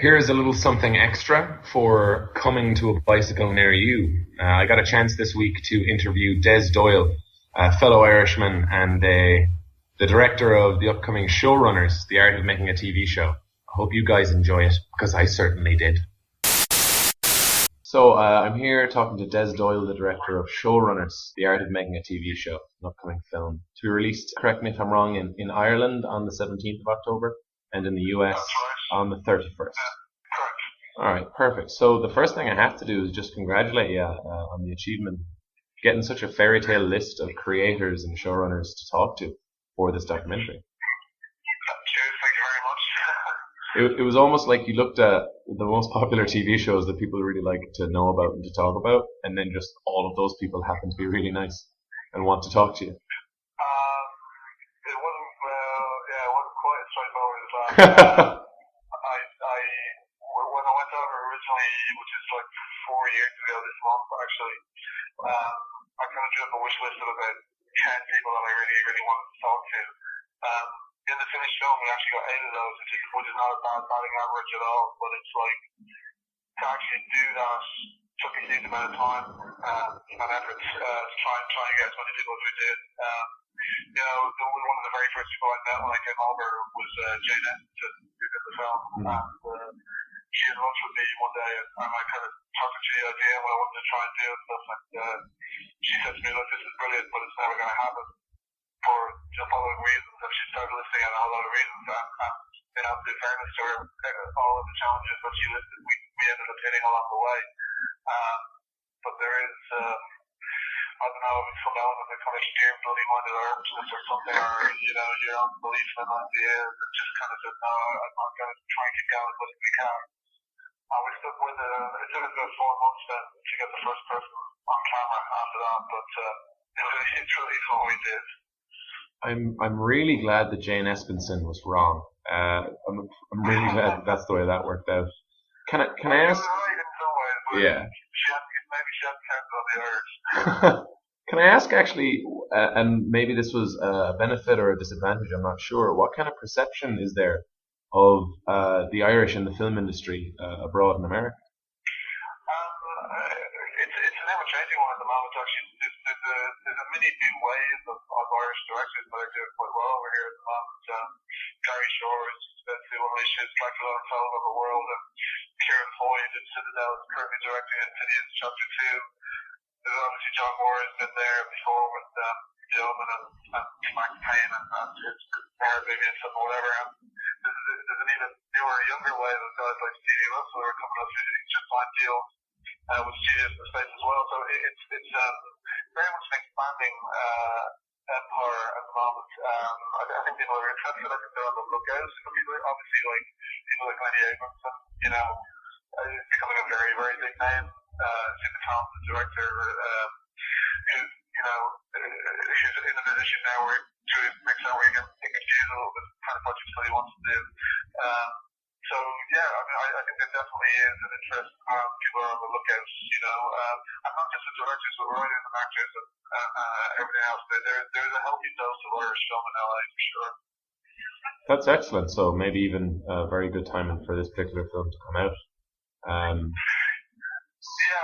Here's a little something extra for coming to a bicycle near you. I got a chance this week to interview Doyle, a fellow Irishman and the director of the upcoming Showrunners, The Art of Making a TV Show. I hope you guys enjoy it, because I certainly did. So I'm here talking to Doyle, the director of Showrunners, The Art of Making a TV Show, an upcoming film to be released, correct me if I'm wrong, in Ireland on the 17th of October and in the US on the 31st. Alright, perfect. So the first thing I have to do is just congratulate you on the achievement, getting such a fairy tale list of creators and showrunners to talk to for this documentary. Cheers, thank you very much. It was almost like you looked at the most popular TV shows that people really like to know about and to talk about, and then just all of those people happen to be really nice and want to talk to you. It wasn't quite as straightforward as that. When I went over originally, which is like 4 years ago this month actually, I kind of drew up a wish list of about 10 people that I really, really wanted to talk to. In the finished film, we actually got 8 of those, which is not a bad batting average at all, but it's like, to actually do that took a huge amount of time and effort to try and get as many people as we did. One of the very first people I met when I came over was Jane Espenson, who did the film. And she had lunch with me one day, and I kind of talked to the idea of what I wanted to try and do and stuff. And she said to me, "Look, this is brilliant, but it's never going to happen for the following reasons." And she started listing out a whole lot of reasons. And in absolute fairness to her, all of the challenges that she listed, we ended up hitting along the way. But there is, I don't know, some element of kind of sheer bloody-minded earnestness or something, or, your own belief in an idea that just kind of said, "No, I'm not going to try and keep going as much as we can." We stuck with it. It took us about 4 months then to get the first person on camera after that, but it's really all we did. I'm really glad that Jane Espenson was wrong. I'm really glad that's the way that worked out. Can I ask? Right in some ways, but yeah. Maybe she hadn't counted on the Irish. Can I ask actually, and maybe this was a benefit or a disadvantage, I'm not sure, what kind of perception is there of the Irish in the film industry abroad in America? It's an ever-changing one at the moment. Actually, there's a many new waves of Irish directors that are doing quite well over here at the moment. Gary Shore is about to unleash his Dracula Untold of the world, and Kieran Foyd in Citadel is currently directing Insidious Chapter 2. There's obviously John Moore has been there before with Gilman and Max Payne and his Barry Biggins and whatever. And there's an even newer, younger wave of guys like Stevie Russell who are coming up who just signed deals with studios in the States as well. So it's very much an expanding empire at the moment. I think people are interested. I think they're on the lookout for people. Obviously, like people like Lenny Abramson, is becoming a very, very big name. Super talented director who's in a position now where to make sure where he can choose a little bit the kind of projects that he wants to do. So yeah, I think there definitely is an interest. People are on the lookout, and not just the directors, but writers and actors and everything else. There's a healthy dose of Irish film in LA for sure. That's excellent. So maybe even a very good timing for this particular film to come out. Yeah,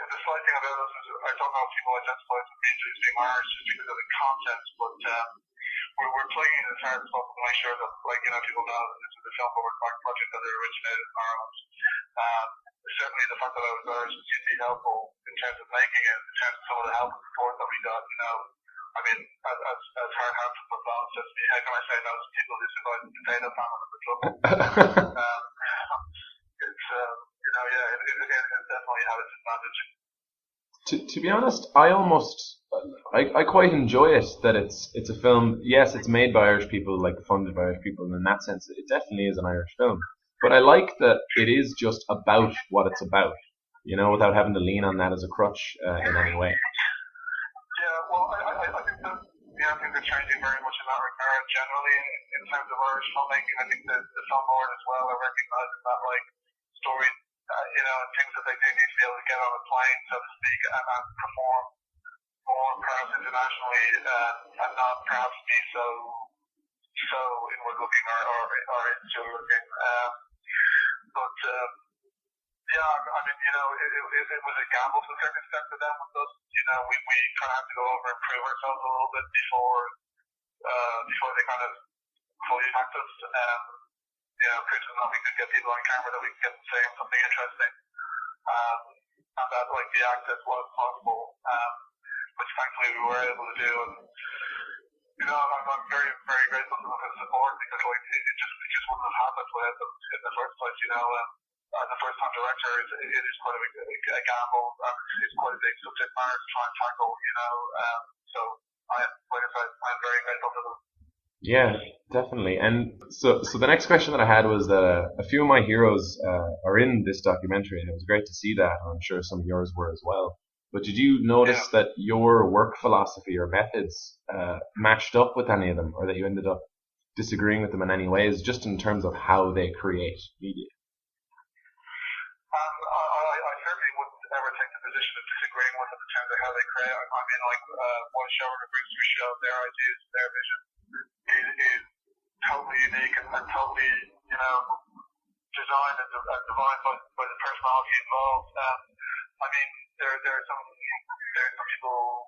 the slight thing about this is I don't know if people identify with me as being Irish just because of the content, but we're playing it as hard as possible to make sure that, people know that this is a film forward project that originated in Ireland. Certainly the fact that I was Irish was hugely helpful in terms of making it, in terms of some of the help and support that we got, as hard hands with balance says to me, how can I say no to people who survived the potato famine at the club? It definitely had its advantage. To be honest, I quite enjoy it that it's a film. Yes, it's made by Irish people, funded by Irish people, and in that sense, it definitely is an Irish film. But I like that it is just about what it's about, without having to lean on that as a crutch in any way. Yeah, well, I think that things are changing very much in that regard. Generally, in terms of Irish filmmaking, I think that the film board as well are recognizing that stories, and things that they do need to be able to get on a plane, so to speak, and perform more perhaps internationally, and not perhaps be so inward looking or insular looking. mean, it was a gamble to a certain extent for them with us. We kind of had to go over and prove ourselves a little bit before they kind of fully attacked us. Prove that we could get people on camera, that we could get them saying something interesting, and that like the access was possible, which thankfully we were able to do. And I'm very, very grateful to them for the support, because like it just wouldn't have happened without them in the first place. As a first-time director, it is quite a gamble, and it's quite a big subject matter to try and tackle. So like I said, I'm very grateful to them. Yeah, definitely. And so the next question that I had was that a few of my heroes are in this documentary, and it was great to see that. And I'm sure some of yours were as well. But did you notice that your work philosophy or methods matched up with any of them, or that you ended up disagreeing with them in any ways, just in terms of how they create media? I certainly wouldn't ever take the position of disagreeing with them in terms of how they create. I mean, like, one showrunner brings to a show, their ideas, their vision is totally unique and totally, designed and defined by the personality involved. I mean, there are some people,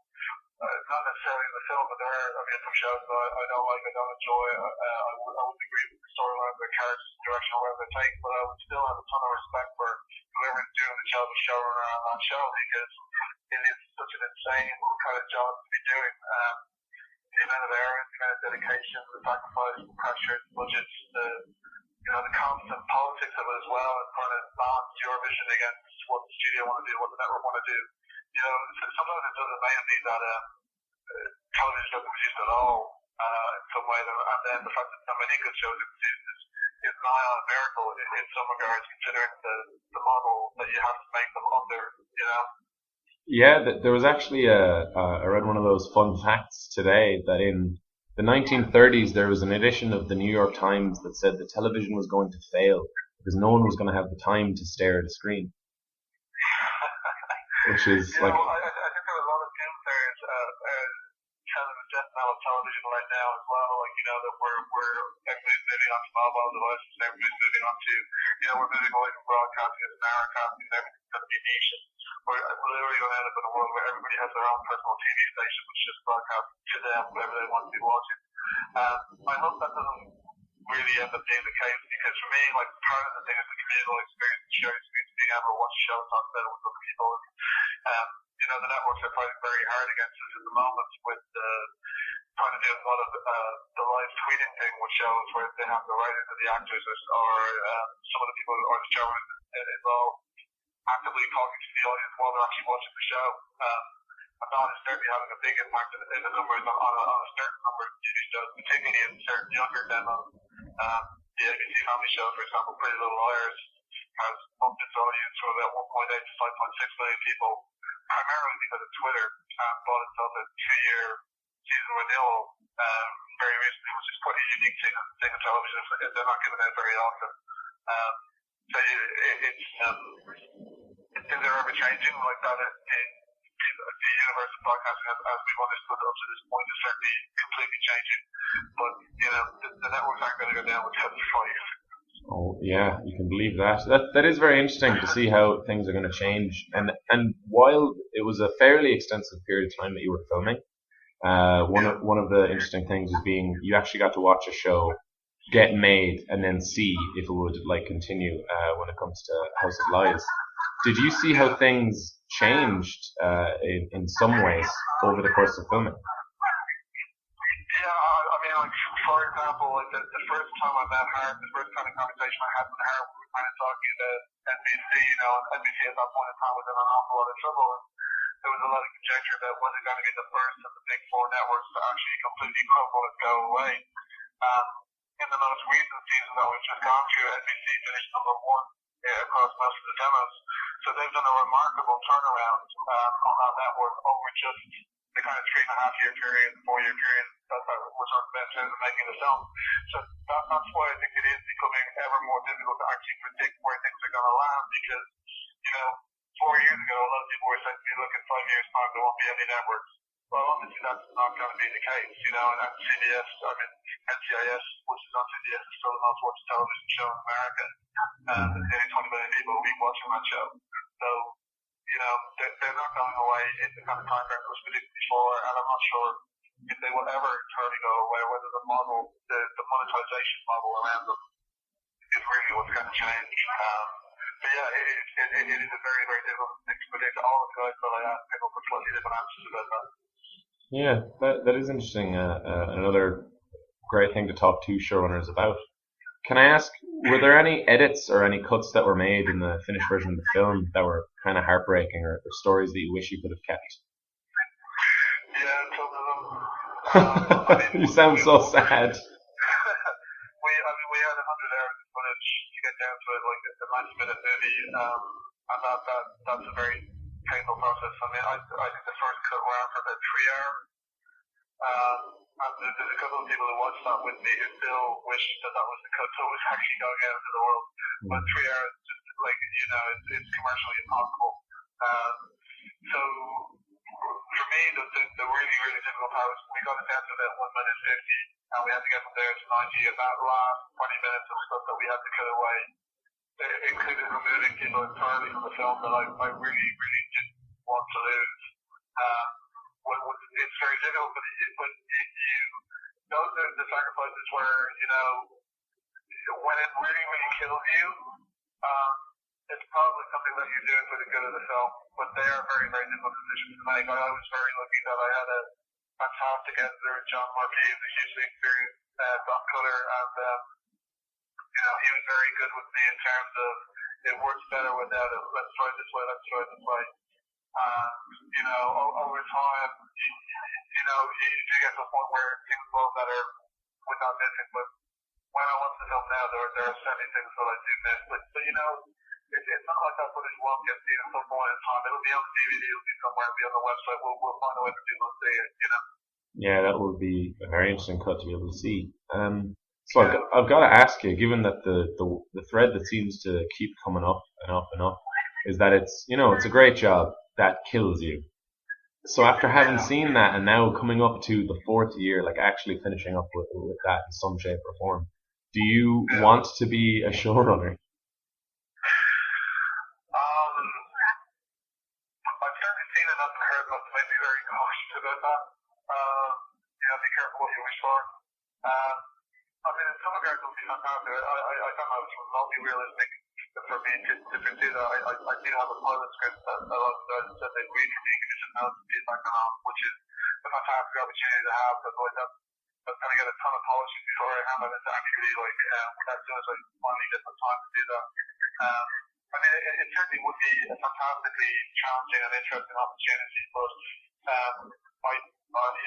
not necessarily in the film, but there are, some shows that I don't like, I don't enjoy. I wouldn't agree with the storyline, the characters, the direction, or whatever they take, but I would still have a ton of respect for whoever's doing the job of showrunner on that show, because it is such an insane kind of job to be doing. The amount of errors, the amount of dedication, the sacrifice, the pressure, the budgets, the constant politics of it as well, and trying to balance your vision against what the studio want to do, what the network want to do. Sometimes it does amaze me that television doesn't produce at all in some way, and then the fact that so many good shows are produced is nigh on a miracle in some regards, considering the model that you have to make them under. Yeah, there was actually I read one of those fun facts today that in the 1930s there was an edition of the New York Times that said that television was going to fail because no one was going to have the time to stare at a screen. Which is like... I think there are a lot of doomsayers telling the death knell of television right now as well. Like, that we're everybody's moving on to mobile devices, everybody's moving on to, we're moving away from broadcasting to narrowcasting, and everything's going to be niche. We're literally going to end up in a world where everybody has their own personal TV station, which just broadcasts to them whatever they want to be watching. I hope that doesn't really end up being the case, because for me, like, part of the thing is the communal experience, the shared experience, being able to watch a show and talk about it with other people. The networks are fighting very hard against us at the moment with trying to do a lot of the live tweeting thing with shows where they have the writers and the actors or some of the people or the showrunners involved actively talking to the audience while they're actually watching the show. And that is certainly having a big impact in the numbers on a certain number of TV shows, particularly in certain younger demos. The ABC Family Show, for example, Pretty Little Liars, has bumped its audience from about 1.8 to 5.6 million people, primarily because of Twitter, and bought itself a 2-year season renewal very recently, which is quite a unique thing in television. They're not given out very often. So things are ever changing like that. The universe of broadcasting, as we've understood up to this point, is certainly completely changing. But the networks aren't going to go down without the fight. Oh yeah, you can believe that. That is very interesting to see how things are going to change. And while it was a fairly extensive period of time that you were filming, one of the interesting things is being you actually got to watch a show get made and then see if it would continue when it comes to House of Lies. Did you see how things changed in some ways over the course of filming? For example, like the first time I met her, the first kind of conversation I had with her, we were kind of talking about NBC, and NBC at that point in time was in an awful lot of trouble. And there was a lot of conjecture about was it going to be the first of the big four networks to actually completely crumble and go away. In the most recent season that we've just gone through, NBC finished number one across most of the demos. So they've done a remarkable turnaround on that network over just the kind of 3.5-year period, 4-year period that we're talking about in terms of making the film. So that's why I think it is becoming ever more difficult to actually predict where things are going to land, because 4 years ago a lot of people were saying to me, look, in 5 years' time there won't be any networks. Well, obviously that's not going to be the case, and CBS, NCIS, which is on CBS, is still the most watched television show in America. There's nearly 20 million people a week watching that show. So, they're not going away in the kind of time frame that was predicted before, and I'm not sure if they will ever entirely go away, whether the monetization model around them is really what's going to change. But yeah, it is a very, very difficult thing to predict. All of the guys that I asked came up with slightly different answers about that. Yeah, that is interesting. Another great thing to talk to showrunners about. Can I ask, were there any edits or any cuts that were made in the finished version of the film that were kind of heartbreaking, or stories that you wish you could have kept? Yeah, some of them. You sound so sad. We had 100 hours of footage to get down to it, like a 90-minute movie, and that's a very painful process. I mean, I think the first cut ran for about 3 hours. And there's a couple of people who watched that with me who still wish that was the cut that was actually going out into the world. But 3 hours, just like, it's commercially impossible. So, for me, the really, really difficult part was we got it down to about 1 minute 50, and we had to get from there to 90. And that last 20 minutes of stuff that we had to cut away, it included removing people entirely from the film that I really, really didn't want to lose. It's very difficult, but those are the sacrifices where, when it really, really kills you, it's probably something that you're doing for the good of the film, but they are very, very difficult decisions to make. I was very lucky that I had a fantastic editor, John Murphy, who's a hugely experienced dot cutter, and he was very good with me in terms of it works better without it. Let's try it this way. Let's try it this way. Over time, you do get to a point where things flow better without missing. But when I watch the film now, there are certainly things that I do miss. But it's not like that footage won't get seen at some point in time. It'll be on DVD. It'll be somewhere. It'll be on the website. We'll find a way for people to see it. Yeah, that would be a very interesting cut to be able to see. So I've got to ask you, given that the thread that seems to keep coming up and up and up is that it's a great job that kills you. So after having seen that and now coming up to the 4th year, like actually finishing up with that in some shape or form, do you want to be a showrunner? I've certainly seen enough and heard enough to make me very cautious about that. Be careful what you wish for. I mean, in some regards, it'll be fantastic. I don't know if it's remotely realistic for me to pursue that. I did have a pilot script that a lot of the guys said they agreed for me to give some notes and feedback on, which is a fantastic opportunity to have, because that's going to get a ton of polishing before I hand it into actually, as soon as I finally get the time to do that. I mean, it certainly would be a fantastically challenging and interesting opportunity, but I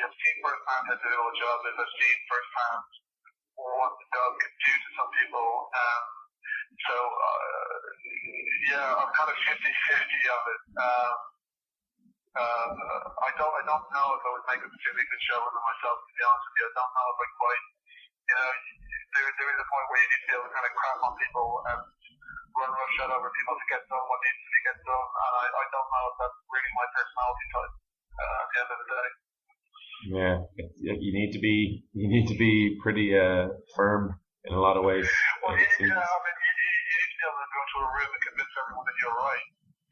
have seen firsthand how difficult a job is. I've seen firsthand what the job can do to some people. So, I'm kind of 50-50 of it. I don't know if I would make a particularly good show with myself, to be honest with you. I don't know if I quite, there is a point where you need to be able to kind of crap on people and run roughshod over people to get done what needs to be get done, and I don't know if that's really my personality type at the end of the day. Yeah, you need to be pretty firm in a lot of ways. Well, I mean, you need to be able to go to a room and convince everyone that you're right.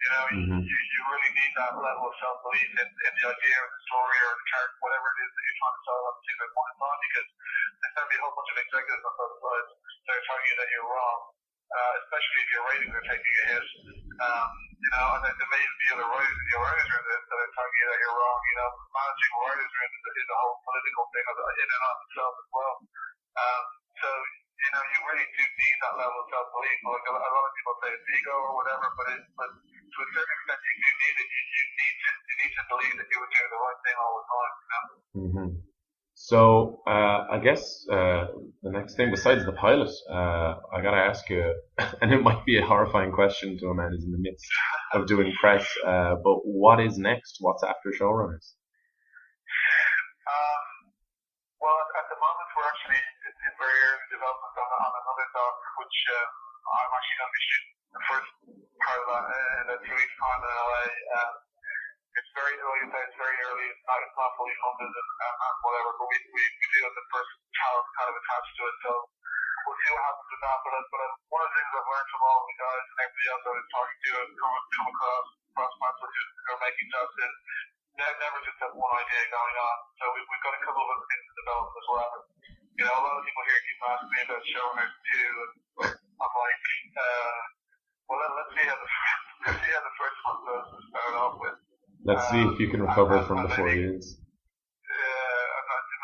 You really need that level of self-belief in the idea or the story or the character, whatever it is that you're trying to sell at a particular point in time, because there's going to be a whole bunch of executives on both sides that are telling you that you're wrong, especially if your ratings are taking a hit. And then there may even be other writers in your writers' room that are telling you that you're wrong. Managing a writers' room is a whole political thing in and of itself as well. So, you really do need that level of self-belief. Like a lot of people say it's ego or whatever, but to a certain extent you do need it. You need to believe that you were doing the right thing all the time. Mm-hmm. So I guess the next thing besides the pilot, I gotta ask you, and it might be a horrifying question to a man who's in the midst of doing press, but what is next? What's after Showrunners? Well, at the moment we're actually in very early development on another doc, which I'm actually going to be shooting the first part of that in a 2 weeks' time in LA. It's very early, it's very early, it's not fully funded and whatever, but we do have the first talent kind of attached to it, so we'll see what happens with that. But one of the things I've learned from all the guys and everybody else I was talking to and come across plants who are making jobs is never just have one idea going on. So we've got a couple of other things to develop as well. You know, a lot of people here keep asking me about Showrunners too, and I'm like, well, let's see how the first one goes to start off with. Let's see if you can recover from the 4 years.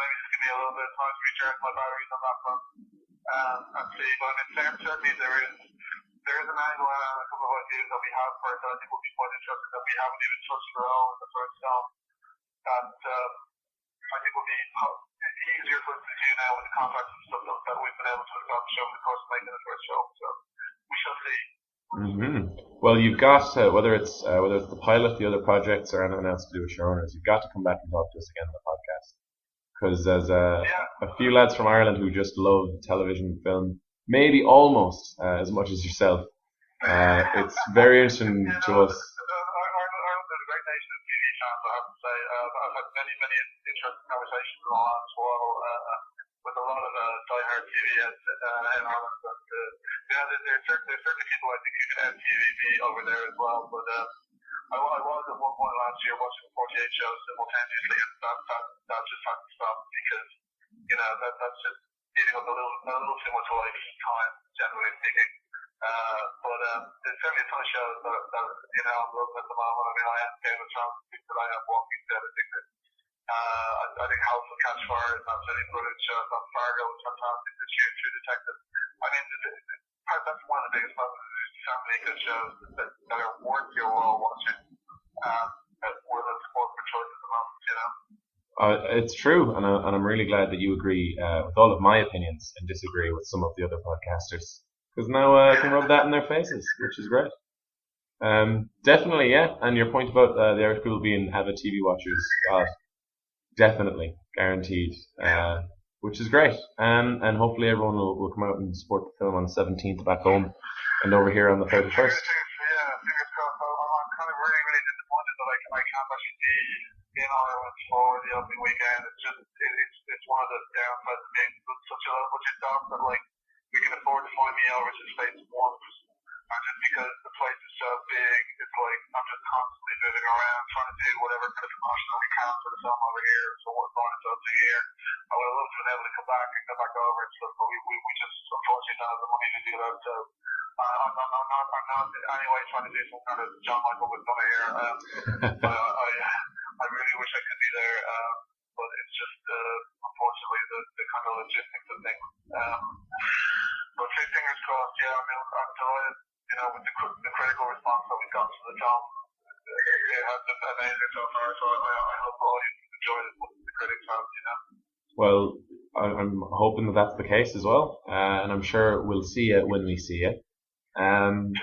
Maybe just give me a little bit of time to recharge my batteries on that front and see. But I mean, certainly there is an angle and a couple of ideas that we have for it that I think will be quite interesting that we haven't even touched at all in the first film. And I think will be easier for us to do now with the contacts and stuff that we've been able to establish over the course of making the first film. So we shall see. Mm-hmm. Well, you've got whether it's the pilot, the other projects, or anything else to do with Showrunners, you've got to come back and talk to us again on the podcast. Because there's a few lads from Ireland who just love television and film, maybe almost as much as yourself. It's very interesting to us. Ireland is a great nation of TV fans, I have to say. I've had many interesting conversations in the last while with a lot of diehard TV heads in Ireland. And, there's certainly people I think who can add TVB over there as well. But I was at one point last year watching 48 shows simultaneously, and that just had to stop because that's just eating up a little too much life time, generally speaking. But there's certainly a ton of shows that I'm loving at the moment. I mean, I am Game of Thrones addicted, I am Walking Dead addicted. I think House of Catch Fire is absolutely brilliant show. That Fargo is fantastic this year, True Detective. I mean, that's one of the biggest problems. There's so many good shows that are worth your while watching. We're the sport for choice at the moment, you know. It's true, and I'm really glad that you agree with all of my opinions and disagree with some of the other podcasters. Because now I can rub that in their faces, which is great. Definitely, yeah. And your point about the Irish people being avid TV watchers, definitely, guaranteed. Which is great. And hopefully everyone will come out and support the film on the 17th back home and over here on the 31st. Yeah, fingers crossed. I'm kind of really disappointed that I can't actually be in Ireland for the opening weekend. It's one of the downsides of being such a low budget job that we can afford to fly me over to the States once. And just because the place is so big, it's I'm just constantly moving around, trying to do whatever kind of promotion we can for the film over here, so we're going to over here. I would have loved to be able to come back over and stuff, but we just unfortunately don't have the money to do that. So I'm not in any way trying to do some kind of John Michael with Donna here. But I really wish I could be there, but it's just unfortunately the kind of logistics of things. But fingers crossed. Yeah, I mean, I'm delighted. With the critical response that we've gotten to the film, it has been amazing so far. So I hope all you enjoyed it, what the critics have, Well, I'm hoping that that's the case as well, and I'm sure we'll see it when we see it. And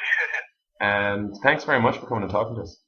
thanks very much for coming and talking to us.